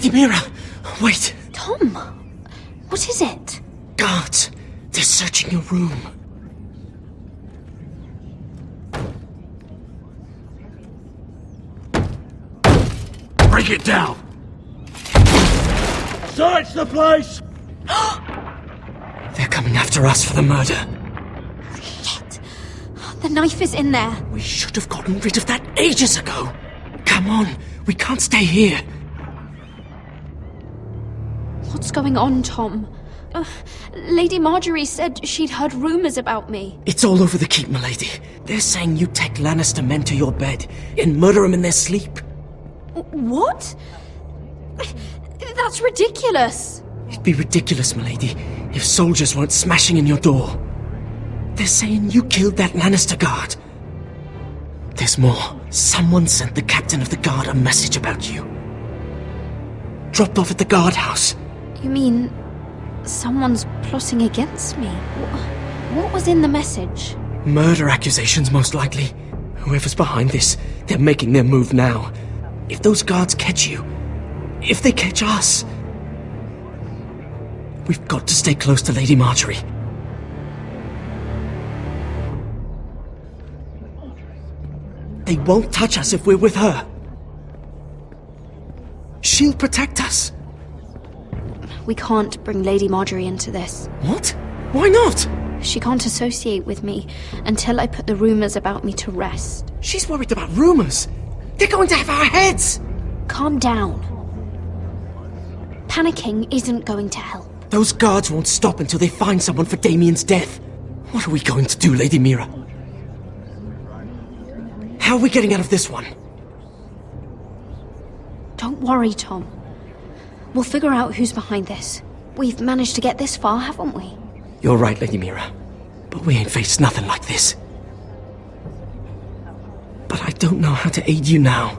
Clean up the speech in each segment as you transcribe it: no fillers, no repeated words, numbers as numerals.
Lady Mira, wait. Tom, what is it? Guards, they're searching your room. Break it down! Search the place! They're coming after us for the murder. Shit. The knife is in there. We should have gotten rid of that ages ago. Come on, we can't stay here. What's going on, Tom? Lady Marjorie said she'd heard rumours about me. It's all over the keep, milady. They're saying you take Lannister men to your bed and murder them in their sleep. What? That's ridiculous. It'd be ridiculous, milady, if soldiers weren't smashing in your door. They're saying you killed that Lannister guard. There's more. Someone sent the captain of the guard a message about you. Dropped off at the guardhouse. You mean someone's plotting against me? What was in the message? Murder accusations, most likely. Whoever's behind this, they're making their move now. If those guards catch you, if they catch us, we've got to stay close to Lady Marjorie. They won't touch us if we're with her. She'll protect us. We can't bring Lady Marjorie into this. What? Why not? She can't associate with me until I put the rumours about me to rest. She's worried about rumours. They're going to have our heads. Calm down. Panicking isn't going to help. Those guards won't stop until they find someone for Damien's death. What are we going to do, Lady Mira? How are we getting out of this one? Don't worry, Tom. We'll figure out who's behind this. We've managed to get this far, haven't we? You're right, Lady Mira. But we ain't faced nothing like this. But I don't know how to aid you now.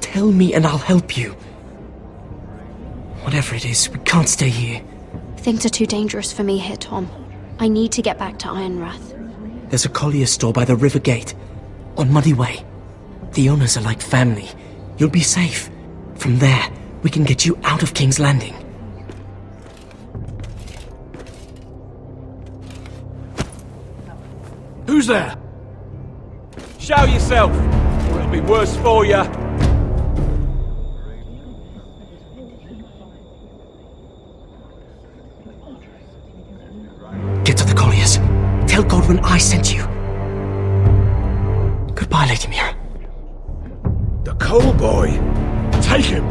Tell me and I'll help you. Whatever it is, we can't stay here. Things are too dangerous for me here, Tom. I need to get back to Ironrath. There's a collier's store by the river gate, on Muddy Way. The owners are like family. You'll be safe. From there, we can get you out of King's Landing. Who's there? Show yourself, or it'll be worse for you. Get to the colliers. Tell Godwin I sent you. Goodbye, Lady Mira. The coal boy. Take him.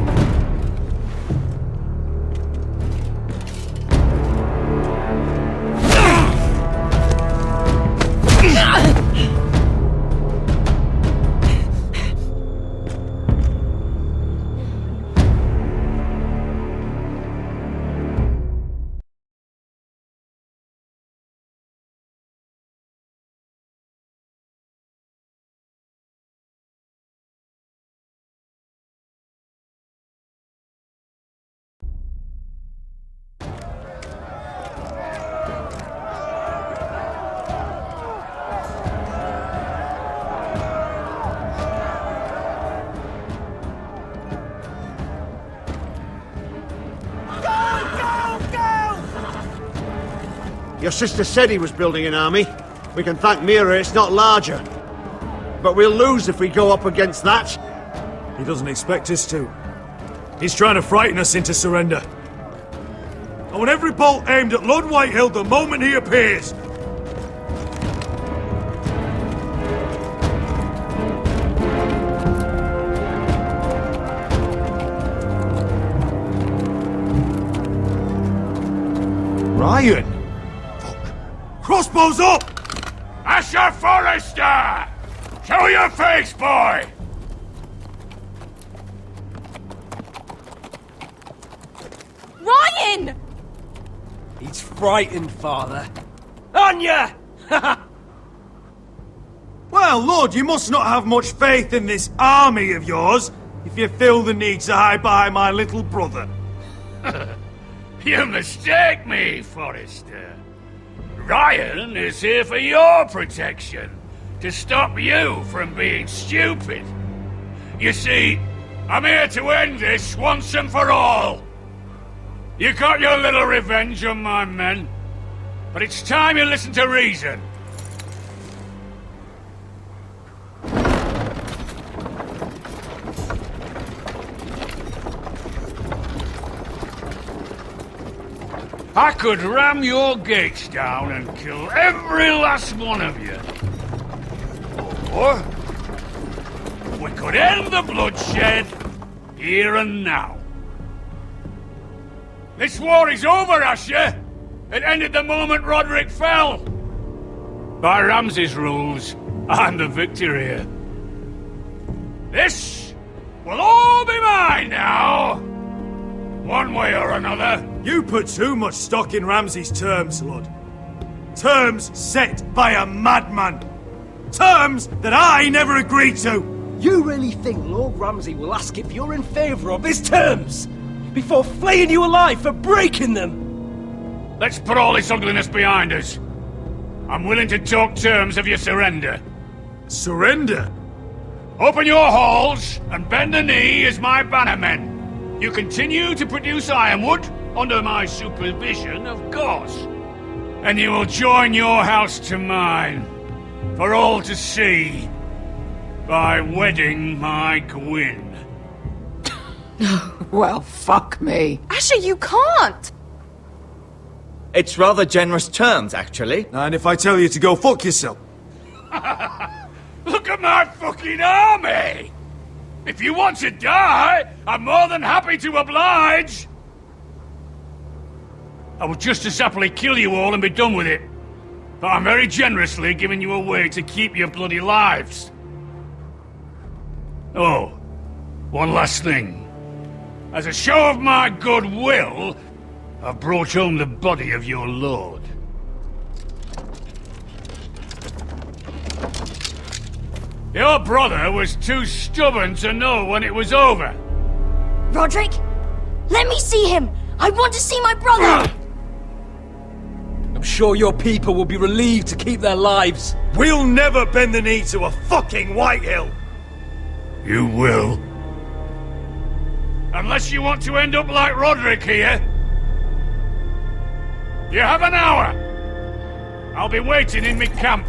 Your sister said he was building an army. We can thank Mira it's not larger. But we'll lose if we go up against that. He doesn't expect us to. He's trying to frighten us into surrender. I want every bolt aimed at Lord Whitehill the moment he appears. Ryan! Crossbows up! Asher Forrester! Show your face, boy! Ryan! He's frightened, father. On ya! Well, Lord, you must not have much faith in this army of yours if you feel the need to hide behind my little brother. You mistake me, Forrester. Ryan is here for your protection, to stop you from being stupid. You see, I'm here to end this once and for all. You got your little revenge on my men, but it's time you listen to reason. I could ram your gates down and kill every last one of you. Or we could end the bloodshed here and now. This war is over, Asher. It ended the moment Roderick fell. By Ramsay's rules, I'm the victor here. This will all be mine now. One way or another. You put too much stock in Ramsay's terms, Lord. Terms set by a madman. Terms that I never agreed to. You really think Lord Ramsay will ask if you're in favour of his terms before flaying you alive for breaking them? Let's put all this ugliness behind us. I'm willing to talk terms of your surrender. Surrender? Open your halls and bend the knee as my bannermen. You continue to produce ironwood, under my supervision, of course. And you will join your house to mine, for all to see, by wedding my Gwyn. Well, fuck me. Asher, you can't! It's rather generous terms, actually. And if I tell you to go fuck yourself? Look at my fucking army! If you want to die, I'm more than happy to oblige! I would just as happily kill you all and be done with it. But I'm very generously giving you a way to keep your bloody lives. Oh, one last thing. As a show of my goodwill, I've brought home the body of your lord. Your brother was too stubborn to know when it was over. Roderick, let me see him! I want to see my brother! I'm sure your people will be relieved to keep their lives. We'll never bend the knee to a fucking Whitehill! You will. Unless you want to end up like Roderick here. You have an hour. I'll be waiting in my camp.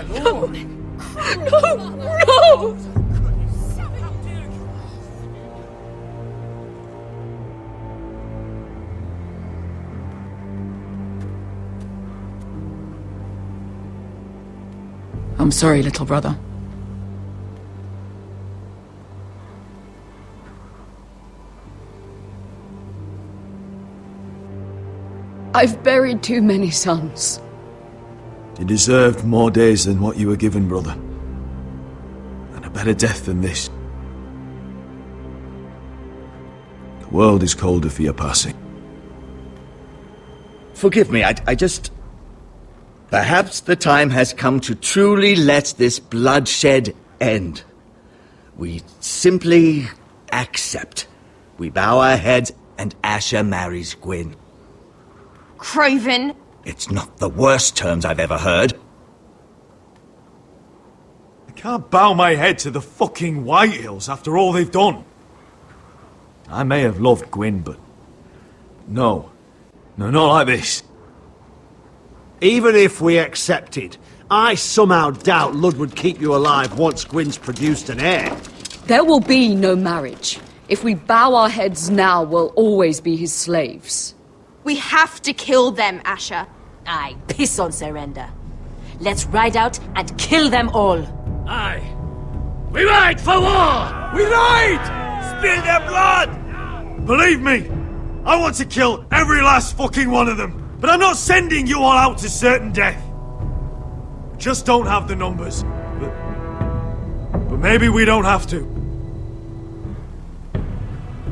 No! I'm sorry, little brother. I've buried too many sons. You deserved more days than what you were given, brother. And a better death than this. The world is colder for your passing. Forgive me, I just... Perhaps the time has come to truly let this bloodshed end. We simply accept. We bow our heads and Asher marries Gwyn. Craven! It's not the worst terms I've ever heard. I can't bow my head to the fucking Whitehills after all they've done. I may have loved Gwyn, but... No. No, not like this. Even if we accepted, I somehow doubt Lud would keep you alive once Gwyn's produced an heir. There will be no marriage. If we bow our heads now, we'll always be his slaves. We have to kill them, Asher. Aye, piss on surrender. Let's ride out and kill them all. Aye. We ride for war! We ride! Spill their blood! Believe me, I want to kill every last fucking one of them. But I'm not sending you all out to certain death. We just don't have the numbers. But maybe we don't have to.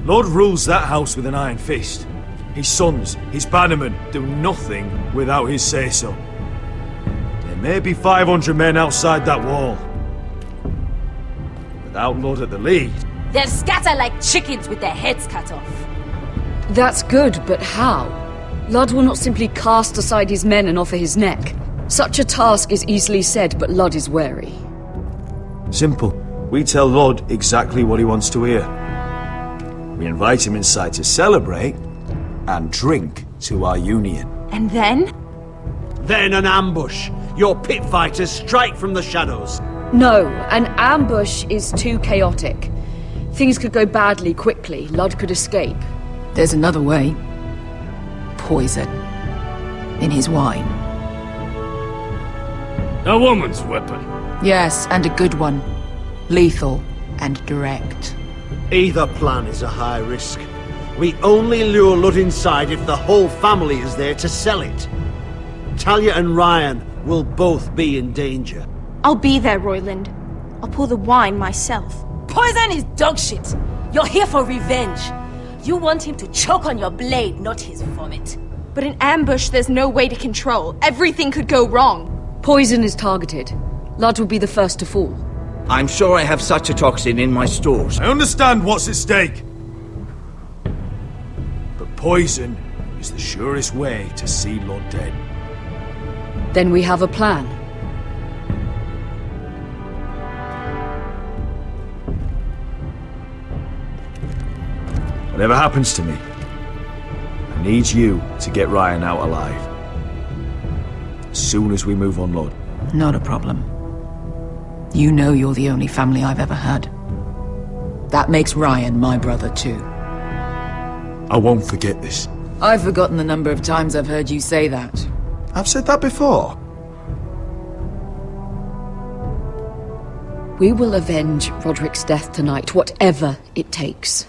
Lord rules that house with an iron fist. His sons, his bannermen, do nothing without his say-so. There may be 500 men outside that wall. Without Lord at the lead... They'll scatter like chickens with their heads cut off. That's good, but how? Lud will not simply cast aside his men and offer his neck. Such a task is easily said, but Lud is wary. Simple. We tell Lord exactly what he wants to hear. We invite him inside to celebrate and drink to our union. And then? Then an ambush. Your pit fighters strike from the shadows. No, an ambush is too chaotic. Things could go badly quickly. Lud could escape. There's another way. Poison. In his wine. A woman's weapon. Yes, and a good one. Lethal and direct. Either plan is a high risk. We only lure Lud inside if the whole family is there to sell it. Talia and Ryan will both be in danger. I'll be there, Royland. I'll pour the wine myself. Poison is dog shit. You're here for revenge. You want him to choke on your blade, not his vomit. But in ambush, there's no way to control. Everything could go wrong. Poison is targeted. Lud will be the first to fall. I'm sure I have such a toxin in my stores. I understand what's at stake. But poison is the surest way to see Lord dead. Then we have a plan. Whatever happens to me, I need you to get Ryan out alive. As soon as we move on, Lord. Not a problem. You know you're the only family I've ever had. That makes Ryan my brother too. I won't forget this. I've forgotten the number of times I've heard you say that. I've said that before. We will avenge Roderick's death tonight, whatever it takes.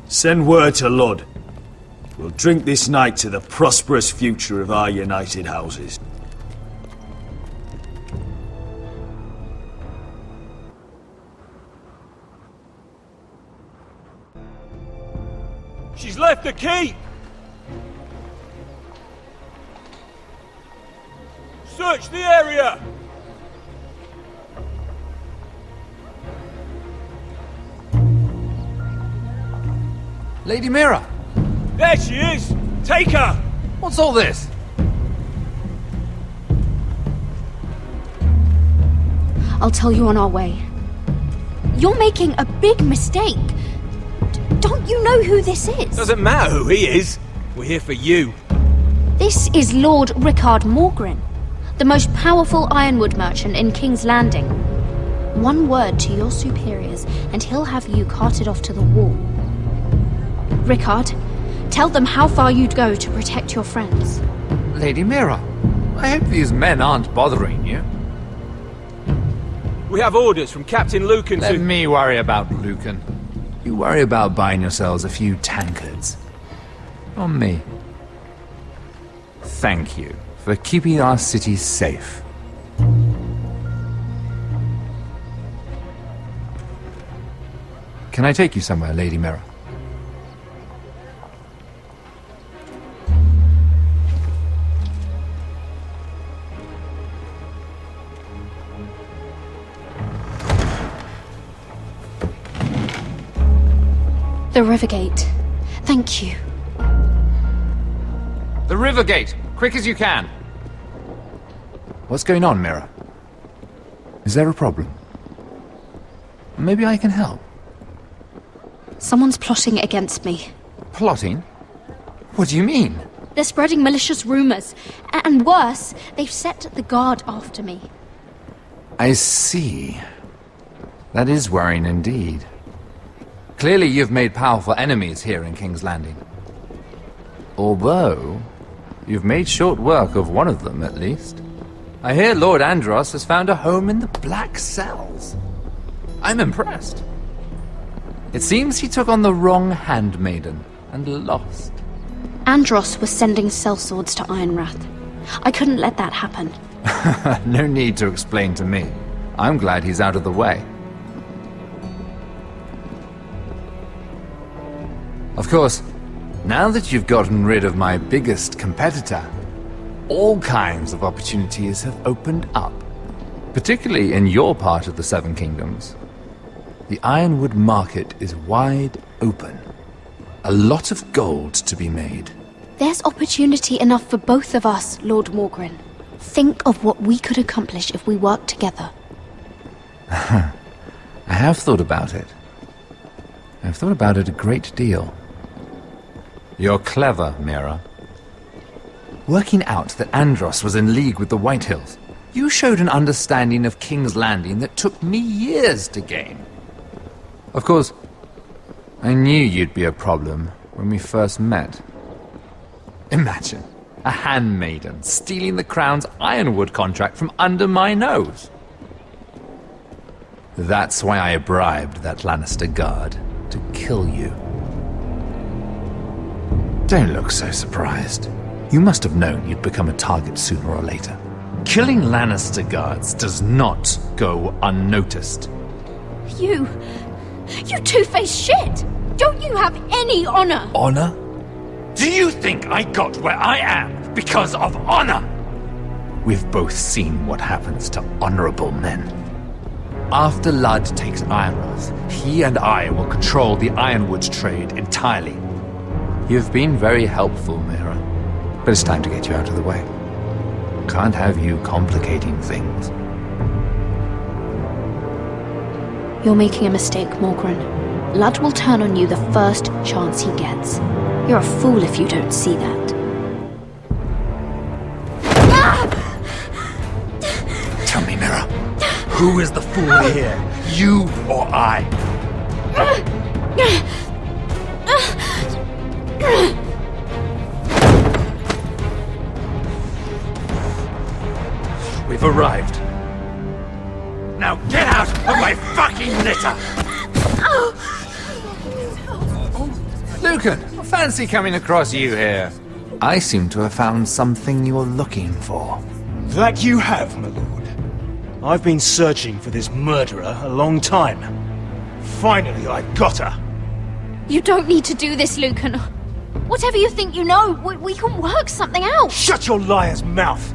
Send word to Lud. We'll drink this night to the prosperous future of our united houses. She's left the keep! Search the area! Lady Mira! There she is! Take her! What's all this? I'll tell you on our way. You're making a big mistake. Don't you know who this is? Doesn't matter who he is. We're here for you. This is Lord Rickard Morgren, the most powerful ironwood merchant in King's Landing. One word to your superiors, and he'll have you carted off to the wall. Rickard, tell them how far you'd go to protect your friends. Lady Mira, I hope these men aren't bothering you. We have orders from Captain Lucan to... Let me worry about Lucan. You worry about buying yourselves a few tankards. On me. Thank you for keeping our city safe. Can I take you somewhere, Lady Mira? The Rivergate. Thank you. The Rivergate! Quick as you can! What's going on, Mira? Is there a problem? Maybe I can help. Someone's plotting against me. Plotting? What do you mean? They're spreading malicious rumors. And worse, they've set the guard after me. I see. That is worrying indeed. Clearly you've made powerful enemies here in King's Landing. Although, you've made short work of one of them, at least. I hear Lord Andros has found a home in the Black Cells. I'm impressed. It seems he took on the wrong handmaiden and lost. Andros was sending sellswords to Ironwrath. I couldn't let that happen. No need to explain to me. I'm glad he's out of the way. Of course, now that you've gotten rid of my biggest competitor, all kinds of opportunities have opened up. Particularly in your part of the Seven Kingdoms. The Ironwood market is wide open. A lot of gold to be made. There's opportunity enough for both of us, Lord Morgren. Think of what we could accomplish if we worked together. I have thought about it. I've thought about it a great deal. You're clever, Mira. Working out that Andros was in league with the Whitehills, you showed an understanding of King's Landing that took me years to gain. Of course, I knew you'd be a problem when we first met. Imagine a handmaiden stealing the Crown's Ironwood contract from under my nose. That's why I bribed that Lannister guard to kill you. Don't look so surprised. You must have known you'd become a target sooner or later. Killing Lannister guards does not go unnoticed. You two-faced shit! Don't you have any honor? Honor? Do you think I got where I am because of honor? We've both seen what happens to honorable men. After Ludd takes Ironwrath, he and I will control the Ironwood trade entirely. You've been very helpful, Mira, but it's time to get you out of the way. Can't have you complicating things. You're making a mistake, Morgren. Ludd will turn on you the first chance he gets. You're a fool if you don't see that. Tell me, Mira, who is the fool here? You or I? We've arrived. Now get out of my fucking litter! Lucan, fancy coming across you here. I seem to have found something you're looking for. That you have, my lord. I've been searching for this murderer a long time. Finally, I got her. You don't need to do this, Lucan. Whatever you think you know, we can work something out. Shut your liar's mouth!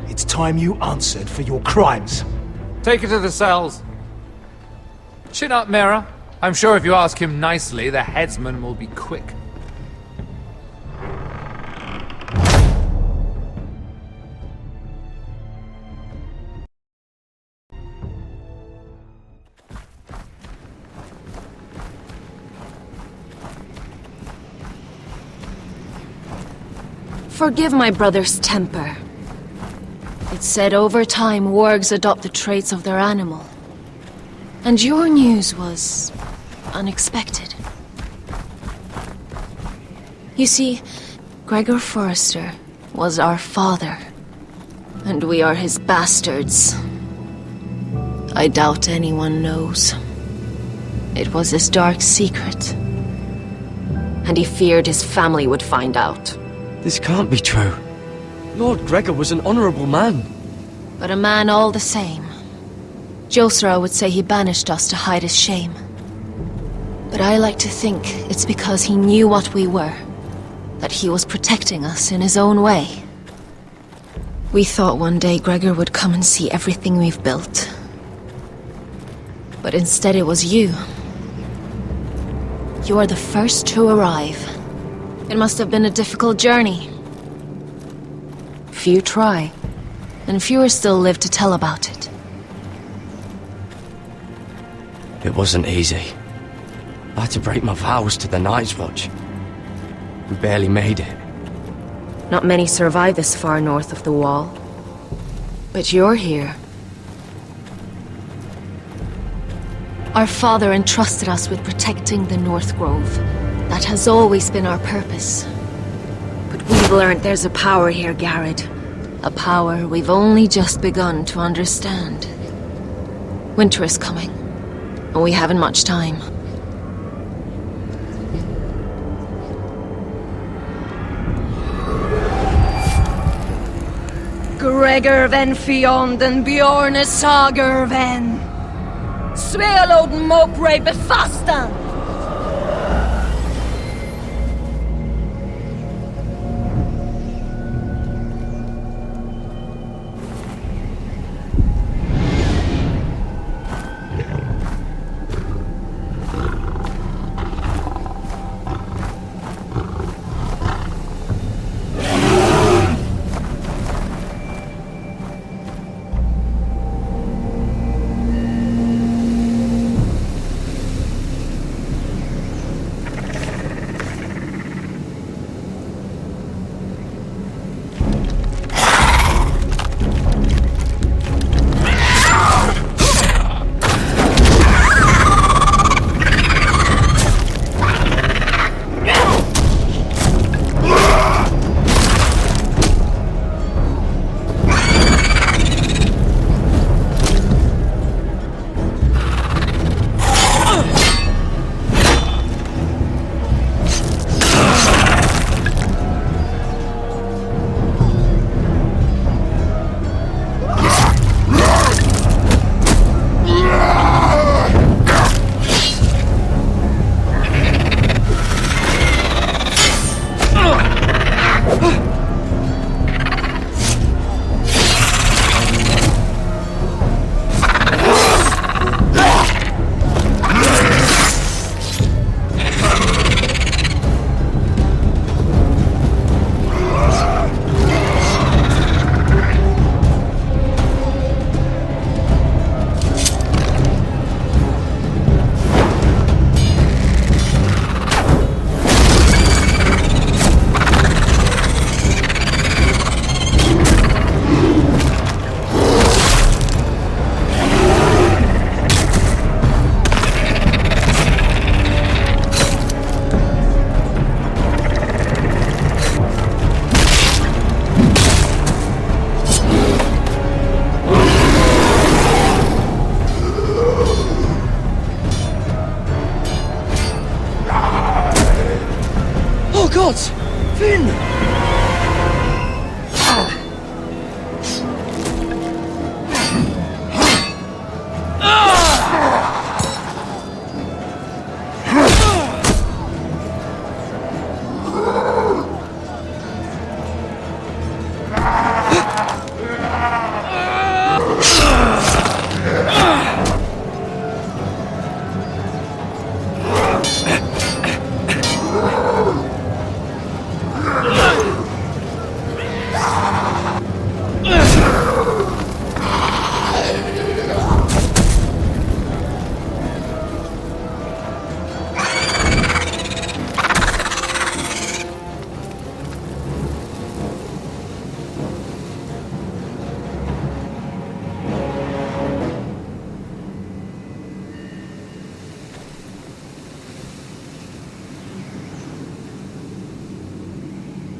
It's time you answered for your crimes. Take her to the cells. Chin up, Mira. I'm sure if you ask him nicely, the headsman will be quick. Forgive my brother's temper. It's said over time wargs adopt the traits of their animal. And your news was unexpected. You see, Gregor Forrester was our father, and we are his bastards. I doubt anyone knows. It was his dark secret, and he feared his family would find out. This can't be true. Lord Gregor was an honorable man. But a man all the same. Josra would say he banished us to hide his shame. But I like to think it's because he knew what we were, that he was protecting us in his own way. We thought one day Gregor would come and see everything we've built. But instead it was you. You are the first to arrive. It must have been a difficult journey. Few try, and fewer still live to tell about it. It wasn't easy. I had to break my vows to the Night's Watch. We barely made it. Not many survive this far north of the Wall. But you're here. Our father entrusted us with protecting the North Grove. That has always been our purpose. But we've learned there's a power here, Garrett. A power we've only just begun to understand. Winter is coming, and we haven't much time. Gregor ven Fionden Bjorne Sager ven Svealoden Mopre befastan.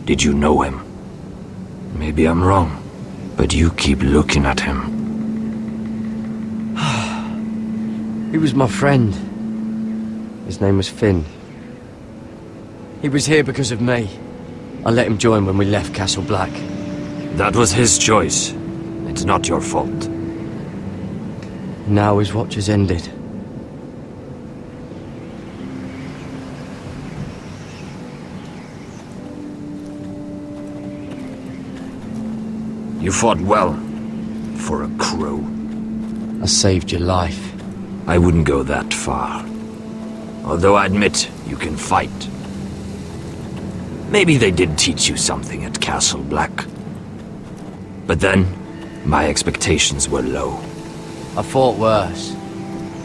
Did you know him? Maybe I'm wrong, but you keep looking at him. He was my friend. His name was Finn. He was here because of me. I let him join when we left Castle Black. That was his choice. It's not your fault. Now his watch has ended. You fought well, for a crow. I saved your life. I wouldn't go that far. Although I admit, you can fight. Maybe they did teach you something at Castle Black. But then, my expectations were low. I fought worse.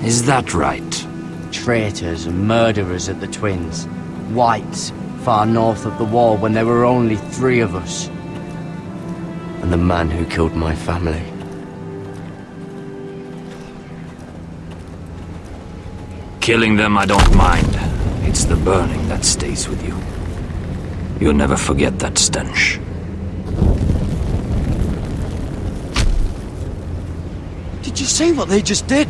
Is that right? Traitors and murderers at the Twins. Whites, far north of the wall when there were only 3 of us. And the man who killed my family. Killing them I don't mind. It's the burning that stays with you. You'll never forget that stench. Did you see what they just did?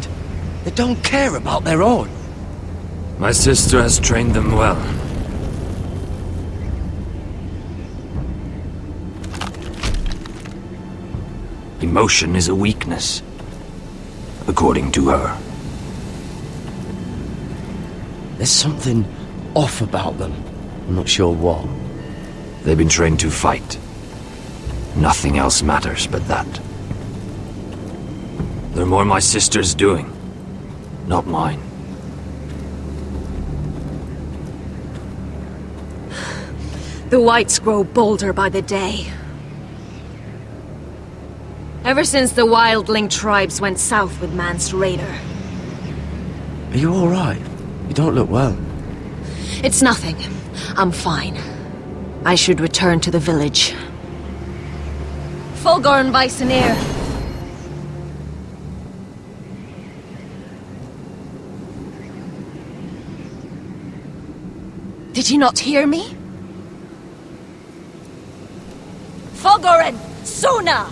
They don't care about their own. My sister has trained them well. Emotion is a weakness, according to her. There's something off about them. I'm not sure what. They've been trained to fight. Nothing else matters but that. They're more my sister's doing, not mine. The whites grow bolder by the day. Ever since the wildling tribes went south with Man's raider. Are you alright? You don't look well. It's nothing. I'm fine. I should return to the village. Fulgorn Bysonir. Did you not hear me? Fulgorn! Suna!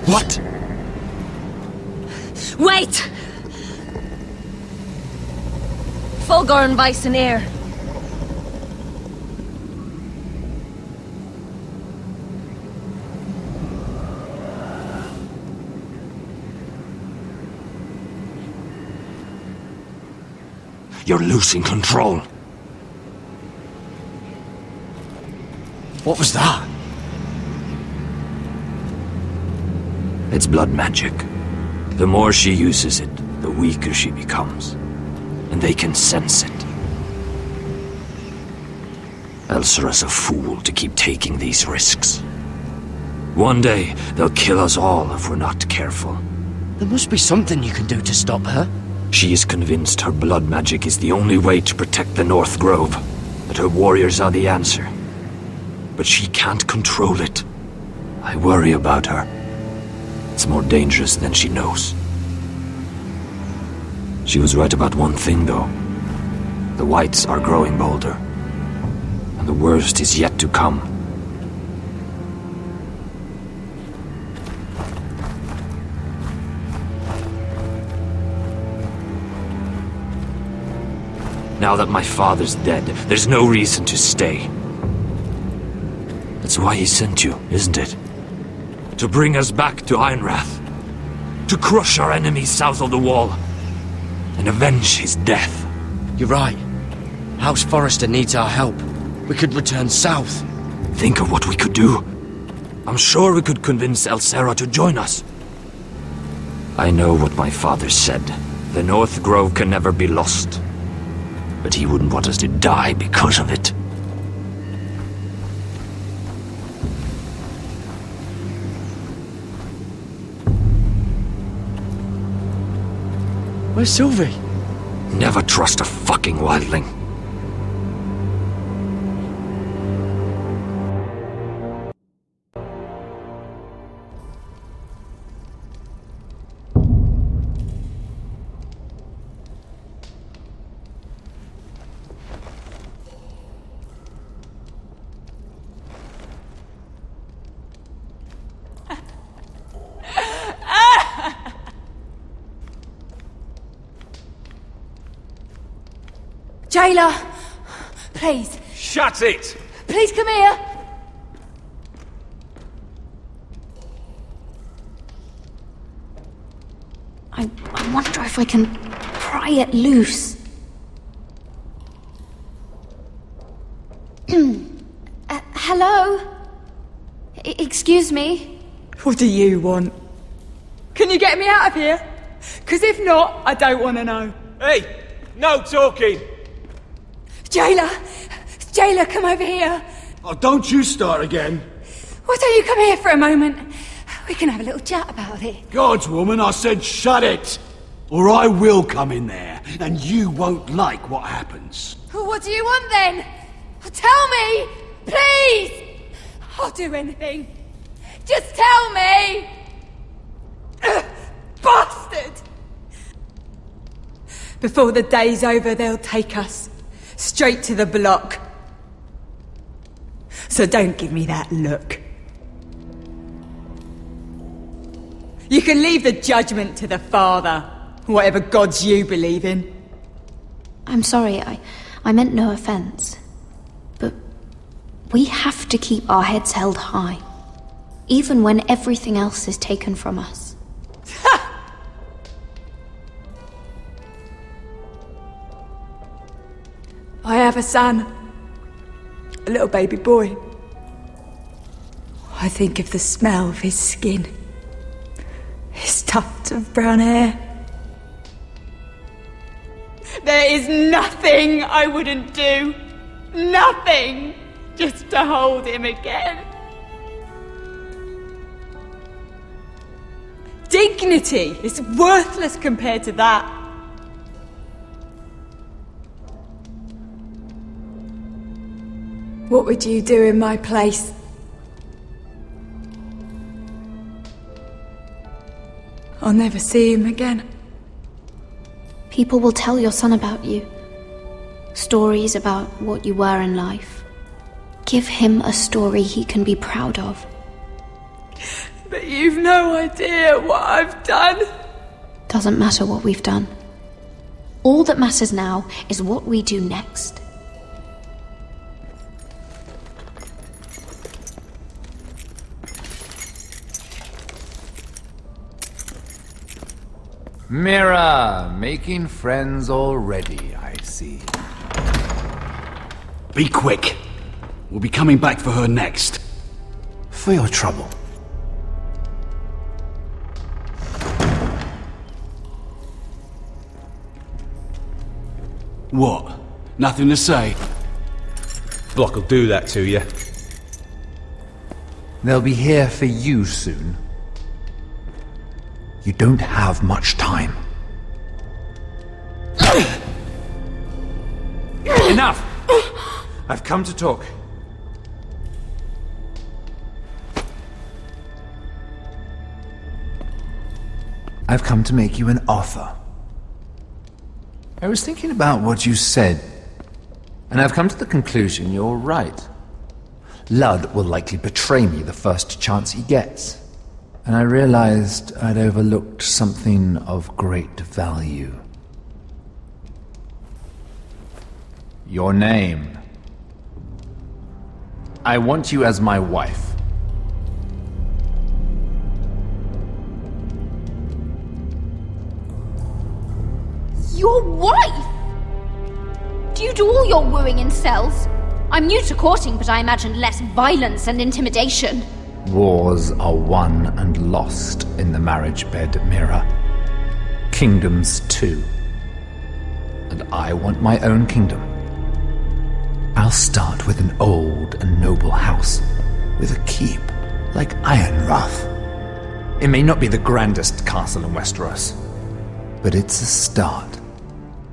What? Wait! Fulgorn Bysonir. You're losing control. What was that? It's blood magic. The more she uses it, the weaker she becomes. And they can sense it. Elsera's a fool to keep taking these risks. One day, they'll kill us all if we're not careful. There must be something you can do to stop her. She is convinced her blood magic is the only way to protect the North Grove, that her warriors are the answer. But she can't control it. I worry about her. It's more dangerous than she knows. She was right about one thing, though. The whites are growing bolder. And the worst is yet to come. Now that my father's dead, there's no reason to stay. That's why he sent you, isn't it? To bring us back to Ironrath. To crush our enemies south of the Wall. And avenge his death. You're right. House Forrester needs our help. We could return south. Think of what we could do. I'm sure we could convince Elsera to join us. I know what my father said. The North Grove can never be lost. But he wouldn't want us to die because of it. Where's Sylvie? Never trust a fucking wildling. Jailer! Please. Shut it! Please come here! I wonder if I can pry it loose. Hello? Excuse me? What do you want? Can you get me out of here? Because if not, I don't want to know. Hey! No talking! Jailer! Jailer, come over here! Oh, don't you start again. Why don't you come here for a moment? We can have a little chat about it. God's woman, I said shut it! Or I will come in there, and you won't like what happens. Well, what do you want then? Tell me! Please! I'll do anything. Just tell me! Bastard! Before the day's over, they'll take us straight to the block. So don't give me that look. You can leave the judgment to the Father, whatever gods you believe in. I'm sorry, I meant no offense. But we have to keep our heads held high, even when everything else is taken from us. I have a son. A little baby boy. I think of the smell of his skin. His tuft of brown hair. There is nothing I wouldn't do. Nothing! Just to hold him again. Dignity is worthless compared to that. What would you do in my place? I'll never see him again. People will tell your son about you. Stories about what you were in life. Give him a story he can be proud of. But you've no idea what I've done. Doesn't matter what we've done. All that matters now is what we do next. Mira, making friends already, I see. Be quick. We'll be coming back for her next. For your trouble. What? Nothing to say? Block will do that to you. They'll be here for you soon. You don't have much time. Enough! I've come to talk. I've come to make you an offer. I was thinking about what you said, and I've come to the conclusion you're right. Ludd will likely betray me the first chance he gets. And I realized I'd overlooked something of great value. Your name. I want you as my wife. Your wife? Do you do all your wooing in cells? I'm new to courting, but I imagined less violence and intimidation. Wars are won and lost in the marriage bed, Mira. Kingdoms too. And I want my own kingdom. I'll start with an old and noble house, with a keep, like Ironrath. It may not be the grandest castle in Westeros, but it's a start.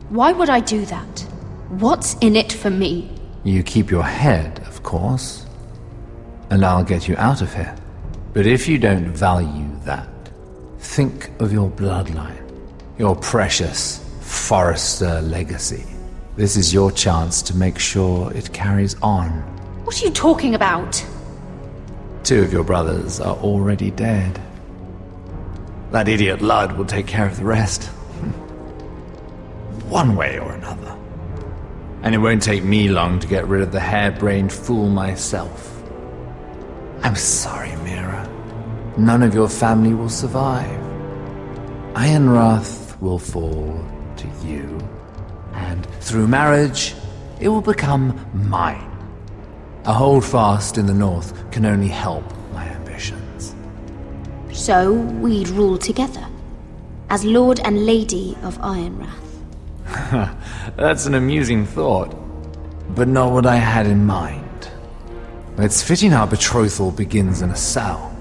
Why would I do that? What's in it for me? You keep your head, of course, and I'll get you out of here. But if you don't value that, think of your bloodline, your precious Forrester legacy. This is your chance to make sure it carries on. What are you talking about? 2 of your brothers are already dead. That idiot Ludd will take care of the rest. One way or another. And it won't take me long to get rid of the harebrained fool myself. I'm sorry, Mira. None of your family will survive. Ironrath will fall to you, and through marriage, it will become mine. A holdfast in the north can only help my ambitions. So we'd rule together, as Lord and Lady of Ironrath. That's an amusing thought, but not what I had in mind. It's fitting our betrothal begins in a cell.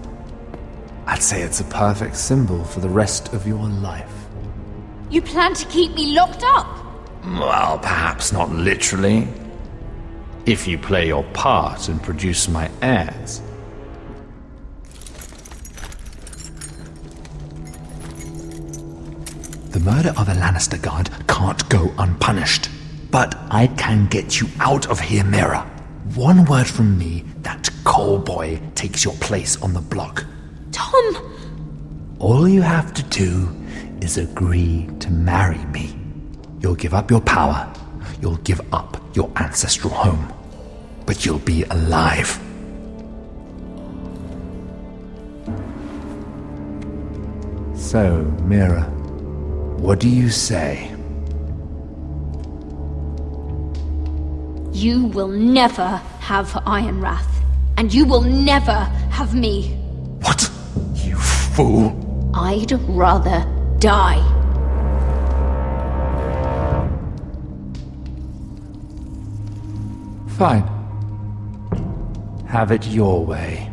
I'd say it's a perfect symbol for the rest of your life. You plan to keep me locked up? Well, perhaps not literally. If you play your part and produce my heirs. The murder of a Lannister guard can't go unpunished. But I can get you out of here, Mira. One word from me, that coal boy takes your place on the block. Tom! All you have to do is agree to marry me. You'll give up your power. You'll give up your ancestral home. But you'll be alive. So, Mira, what do you say? You will never have Ironwrath. And you will never have me. What? You fool! I'd rather die. Fine. Have it your way.